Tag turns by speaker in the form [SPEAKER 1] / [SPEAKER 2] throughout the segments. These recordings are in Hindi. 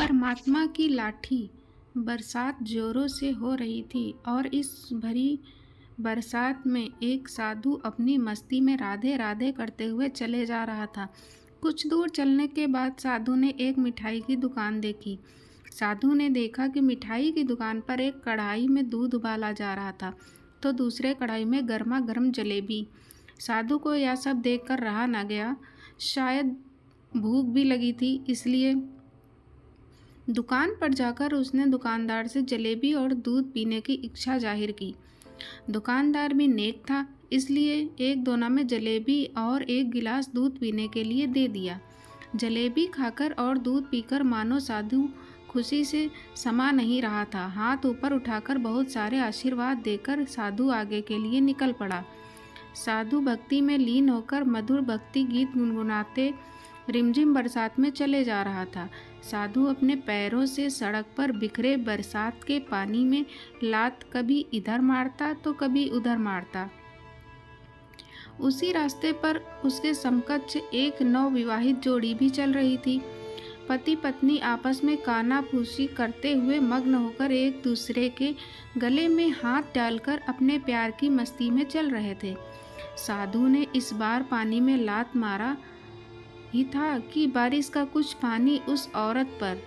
[SPEAKER 1] परमात्मा की लाठी। बरसात जोरों से हो रही थी और इस भरी बरसात में एक साधु अपनी मस्ती में राधे राधे करते हुए चले जा रहा था। कुछ दूर चलने के बाद साधु ने एक मिठाई की दुकान देखी। साधु ने देखा कि मिठाई की दुकान पर एक कढ़ाई में दूध उबाला जा रहा था, तो दूसरे कढ़ाई में गर्मा गर्म जलेबी। साधु को यह सब देखकर रहा न गया। शायद भूख भी लगी थी, इसलिए दुकान पर जाकर उसने दुकानदार से जलेबी और दूध पीने की इच्छा जाहिर की। दुकानदार भी नेक था, इसलिए एक दोना में जलेबी और एक गिलास दूध पीने के लिए दे दिया। जलेबी खाकर और दूध पीकर मानो साधु खुशी से समा नहीं रहा था। हाथ ऊपर उठाकर बहुत सारे आशीर्वाद देकर साधु आगे के लिए निकल पड़ा। साधु भक्ति में लीन होकर मधुर भक्ति गीत गुनगुनाते रिमझिम बरसात में चले जा रहा था। साधु अपने पैरों से सड़क पर बिखरे बरसात के पानी में लात कभी इधर मारता तो कभी उधर मारता। उसी रास्ते पर उसके समकक्ष एक नवविवाहित जोड़ी भी चल रही थी। पति पत्नी आपस में कानाफूसी करते हुए मग्न होकर एक दूसरे के गले में हाथ डालकर अपने प्यार की मस्ती में चल रहे थे। साधु ने इस बार पानी में लात मारा ही था कि बारिश का कुछ पानी उस औरत पर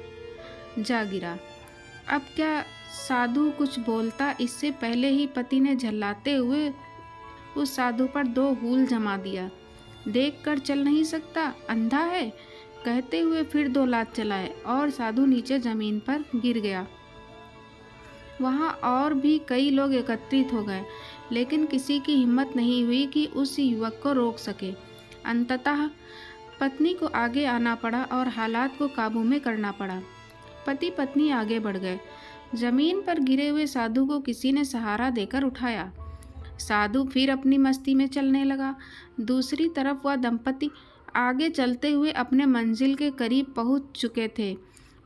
[SPEAKER 1] जा गिरा। अब क्या साधु कुछ बोलता, इससे पहले ही पति ने झल्लाते हुए उस साधु पर दो हूल जमा दिया। देख कर चल नहीं सकता, अंधा है, कहते हुए फिर दो लात चलाए और साधु नीचे जमीन पर गिर गया। वहां और भी कई लोग एकत्रित हो गए, लेकिन किसी की हिम्मत नहीं हुई कि उस युवक को रोक सके। अंततः पत्नी को आगे आना पड़ा और हालात को काबू में करना पड़ा। पति पत्नी आगे बढ़ गए। जमीन पर गिरे हुए साधु को किसी ने सहारा देकर उठाया। साधु फिर अपनी मस्ती में चलने लगा। दूसरी तरफ वह दंपति आगे चलते हुए अपने मंजिल के करीब पहुंच चुके थे।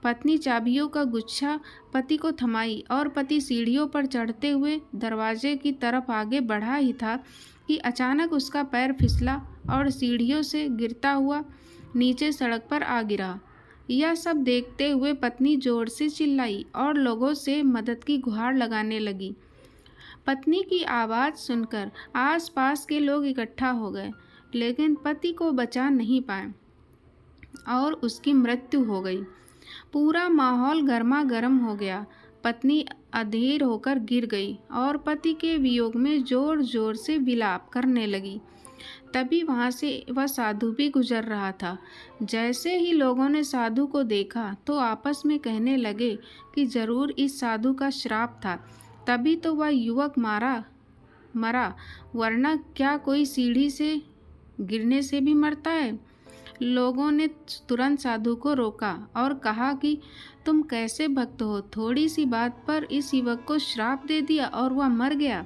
[SPEAKER 1] पत्नी चाबियों का गुच्छा पति को थमाई और पति सीढ़ियों पर चढ़ते हुए दरवाजे की तरफ आगे बढ़ा ही था कि अचानक उसका पैर फिसला और सीढ़ियों से गिरता हुआ नीचे सड़क पर आ गिरा। यह सब देखते हुए पत्नी जोर से चिल्लाई और लोगों से मदद की गुहार लगाने लगी। पत्नी की आवाज़ सुनकर आसपास के लोग इकट्ठा हो गए, लेकिन पति को बचा नहीं पाए और उसकी मृत्यु हो गई। पूरा माहौल गर्मा गर्म हो गया। पत्नी अधीर होकर गिर गई और पति के वियोग में जोर जोर से विलाप करने लगी। तभी वहां से वह साधु भी गुजर रहा था। जैसे ही लोगों ने साधु को देखा तो आपस में कहने लगे कि जरूर इस साधु का श्राप था, तभी तो वह युवक मरा, वरना क्या कोई सीढ़ी से गिरने से भी मरता है। लोगों ने तुरंत साधु को रोका और कहा कि तुम कैसे भक्त हो, थोड़ी सी बात पर इस युवक को श्राप दे दिया और वह मर गया।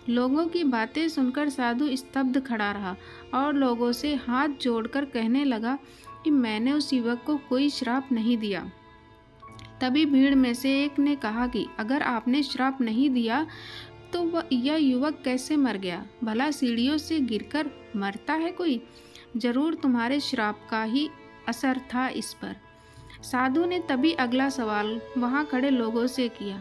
[SPEAKER 1] लोगों की बातें सुनकर साधु स्तब्ध खड़ा रहा और लोगों से हाथ जोड़कर कहने लगा कि मैंने उस युवक को कोई श्राप नहीं दिया। तभी भीड़ में से एक ने कहा कि अगर आपने श्राप नहीं दिया तो यह युवक कैसे मर गया? भला सीढ़ियों से गिरकर मरता है कोई? जरूर तुम्हारे श्राप का ही असर था इस पर। साधु ने तभी अगला सवाल वहां खड़े लोगों से किया,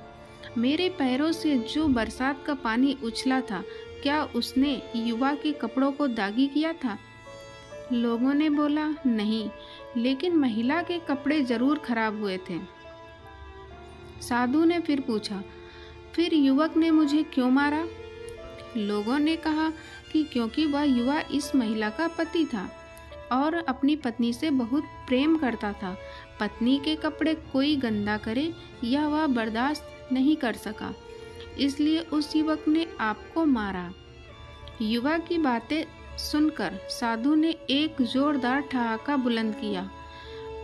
[SPEAKER 1] मेरे पैरों से जो बरसात का पानी उछला था, क्या उसने युवा के कपड़ों को दागी किया था? लोगों ने बोला, नहीं, लेकिन महिला के कपड़े जरूर खराब हुए थे। साधु ने फिर पूछा, फिर युवक ने मुझे क्यों मारा? लोगों ने कहा कि क्योंकि वह युवा इस महिला का पति था और अपनी पत्नी से बहुत प्रेम करता था। पत्नी के कपड़े कोई गंदा करे यह वह बर्दाश्त नहीं कर सका, इसलिए उस युवक ने आपको मारा। युवा की बातें सुनकर साधु ने एक जोरदार ठहाका बुलंद किया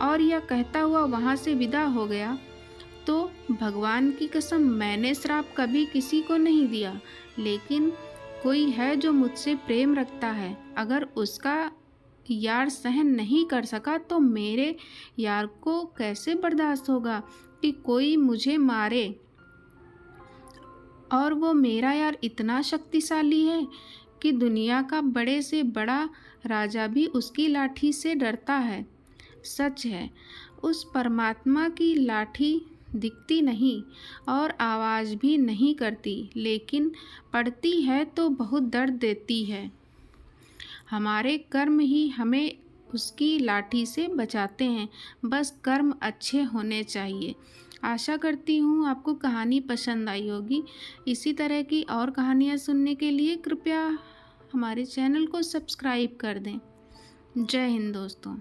[SPEAKER 1] और यह कहता हुआ वहां से विदा हो गया, तो भगवान की कसम, मैंने श्राप कभी किसी को नहीं दिया, लेकिन कोई है जो मुझसे प्रेम रखता है। अगर उसका यार सहन नहीं कर सका तो मेरे यार को कैसे बर्दाश्त होगा कि कोई मुझे मारे? और वो मेरा यार इतना शक्तिशाली है कि दुनिया का बड़े से बड़ा राजा भी उसकी लाठी से डरता है। सच है, उस परमात्मा की लाठी दिखती नहीं और आवाज़ भी नहीं करती, लेकिन पड़ती है तो बहुत दर्द देती है। हमारे कर्म ही हमें उसकी लाठी से बचाते हैं, बस कर्म अच्छे होने चाहिए। आशा करती हूँ आपको कहानी पसंद आई होगी। इसी तरह की और कहानियाँ सुनने के लिए कृपया हमारे चैनल को सब्सक्राइब कर दें। जय हिंद दोस्तों।